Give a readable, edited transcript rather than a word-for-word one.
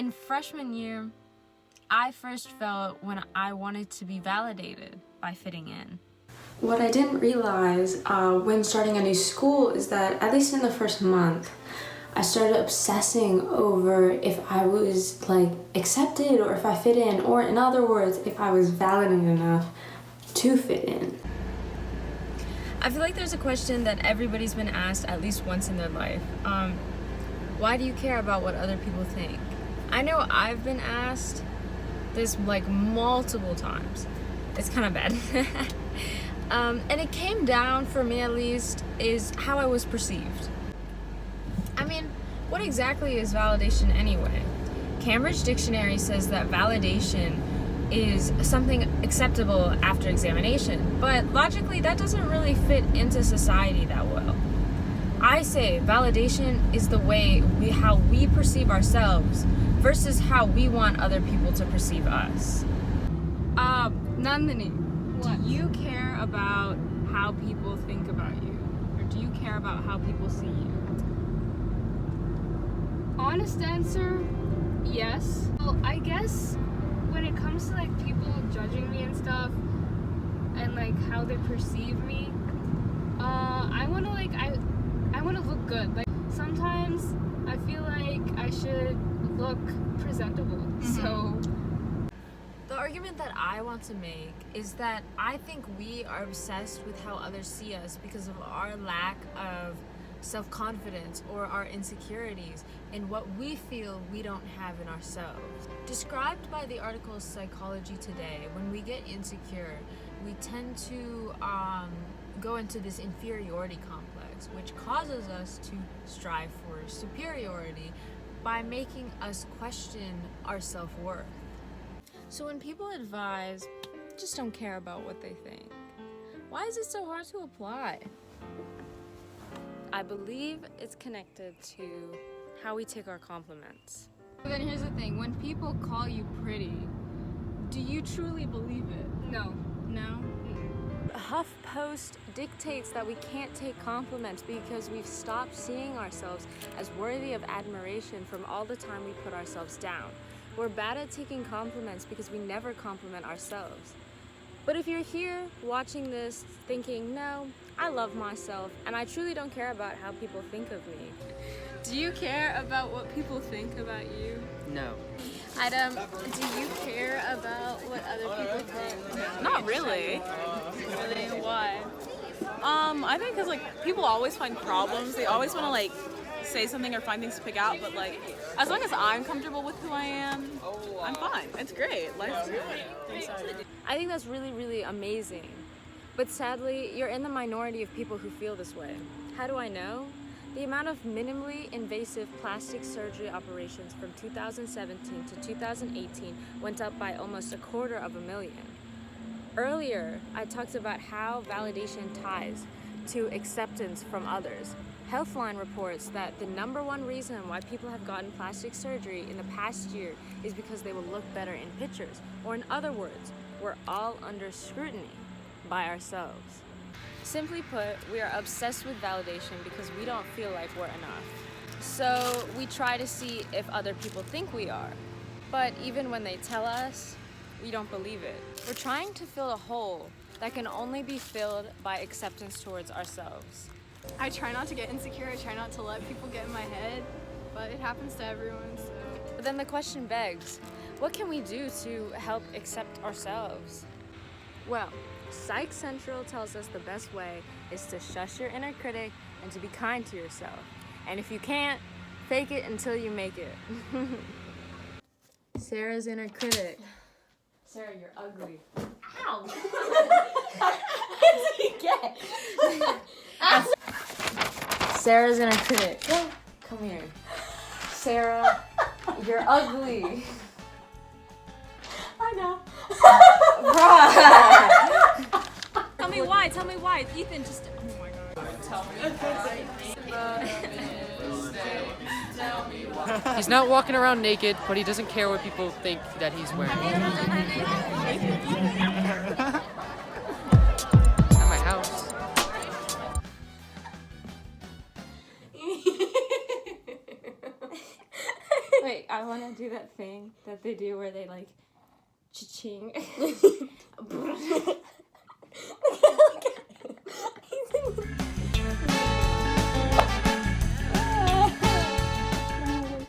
In freshman year, I first felt when I wanted to be validated by fitting in. What I didn't realize when starting a new school is that, at least in the first month, I started obsessing over if I was like accepted or if I fit in, or in other words, if I was validated enough to fit in. I feel like there's a question that everybody's been asked at least once in their life. Why do you care about what other people think? I know I've been asked this like multiple times. It's kind of bad. And it came down, for me at least, is how I was perceived. I mean, what exactly is validation anyway? Cambridge Dictionary says that validation is something acceptable after examination, but logically that doesn't really fit into society that well. I say validation is the way how we perceive ourselves versus how we want other people to perceive us. Nandini, what? Do you care about how people think about you? Or do you care about how people see you? Honest answer, yes. Well, I guess when it comes to like people judging me and stuff and like how they perceive me, I want to look good. Like sometimes I feel like I should look presentable. So the argument that I want to make is that I think we are obsessed with how others see us because of our lack of self-confidence or our insecurities in what we feel we don't have in ourselves. Described by the article Psychology Today, when we get insecure, we tend to go into this inferiority complex, which causes us to strive for superiority by making us question our self-worth. So when people advise, just don't care about what they think, why is it so hard to apply? I believe it's connected to how we take our compliments. But then here's the thing, when people call you pretty, do you truly believe it? no. No? HuffPost dictates that we can't take compliments because we've stopped seeing ourselves as worthy of admiration from all the time we put ourselves down. We're bad at taking compliments because we never compliment ourselves. But if you're here watching this thinking, no, I love myself and I truly don't care about how people think of me. Do you care about what people think about you? No. Adam, do you care about what other people think? Not really. Really? Why? I think because like people always find problems. They always want to like say something or find things to pick out. But like as long as I'm comfortable with who I am, I'm fine. It's great. Life's great. I think that's really, really amazing. But sadly, you're in the minority of people who feel this way. How do I know? The amount of minimally invasive plastic surgery operations from 2017 to 2018 went up by almost 250,000. Earlier, I talked about how validation ties to acceptance from others. Healthline reports that the #1 reason why people have gotten plastic surgery in the past year is because they will look better in pictures. Or in other words, we're all under scrutiny by ourselves. Simply put, we are obsessed with validation because we don't feel like we're enough. So we try to see if other people think we are. But even when they tell us, we don't believe it. We're trying to fill a hole that can only be filled by acceptance towards ourselves. I try not to get insecure. I try not to let people get in my head, but it happens to everyone. So. But then the question begs, what can we do to help accept ourselves? Well, Psych Central tells us the best way is to shush your inner critic and to be kind to yourself. And if you can't, fake it until you make it. Sarah's inner critic. Sarah, you're ugly. Ow! What did you get? Sarah's inner critic. Come here. Sarah, you're ugly. I know. Tell me why. Tell me why. Ethan, just. Oh my God. Tell me why. He's not walking around naked, but he doesn't care what people think that he's wearing. At my house. Wait, I want to do that thing that they do where they like cha-ching.